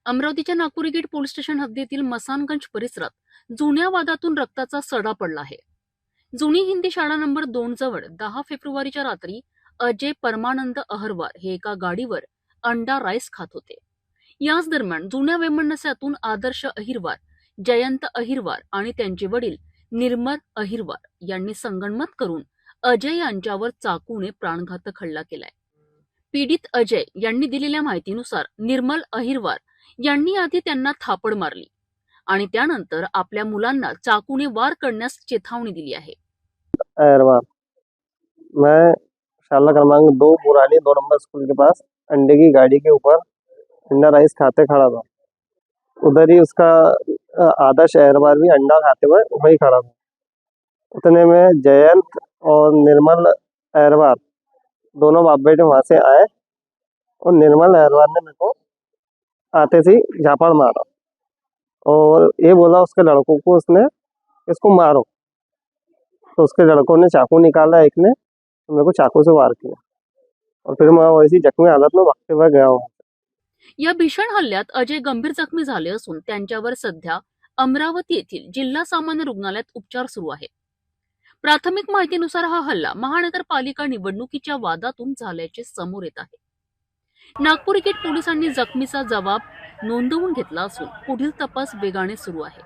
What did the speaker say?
अमरावतीच्या Nagpuri gate police station हद्दीतील मसानगंज परिसरात जुन्या वादातून रक्ताचा सडा पडला आहे. जुनी हिंदी शाळा नंबर 2 जवळ 10 फेब्रुवारीच्या रात्री अजय परमानंद अहरवार हे एका गाडीवर अंडा राईस खात होते. याच दरम्यान जुन्या वेमनस्यातून आदर्श अहिरवार, जयंत अहिरवार आणि त्यांचे वडील निर्मल अहिरवार यांनी संगनमत करून अजय यांच्यावर चाकूने प्राणघातक हल्ला केलाय. पीडित अजय यांनी दिलेल्या माहितीनुसार निर्मल अहिरवार यांनी आधी त्यांना थापड मारली आणि त्यानंतर आपल्या मुलांना चाकूने वार करण्यास चेतावणी दिली आहे. अहरवार, मैं शाला क्रमांक 2 पुरानी 2 नंबर स्कूल के पास अंडे की गाड़ी के ऊपर अंडा राइस खाते खड़ा था। उधर ही उसका आदर्श अहरवार भी अंडा खाते हुए वही खड़ा था। उतने में जयंत और निर्मल अहरवार दोनों बाप बेटे वहां से आए और निर्मल अहरवार ने मेरे को आते से झापड़ मारा और ये बोला उसके लड़कों को, उसने इसको मारो। तो उसके लड़कों ने चाकू निकाला, एक ने तो मेरे को चाकू से वार किया और फिर मैं वैसी जख्मी हालत में भागते हुए गया हूँ। या भीषण हल्ल्यात अजय गंभीर जखमी झाले असून त्यांच्यावर सध्या अमरावती येथील जिल्हा सामान्य रुग्णालयात उपचार सुरू आहेत. प्राथमिक माहितीनुसार हा हल्ला महानगरपालिका निवडणुकीच्या वादातून झाल्याचे समोर येत आहे. नागपूर गेट पोलिसांनी जखमीचा जबाब नोंदवून घेतला असून पुढील तपास वेगाने सुरू आहे.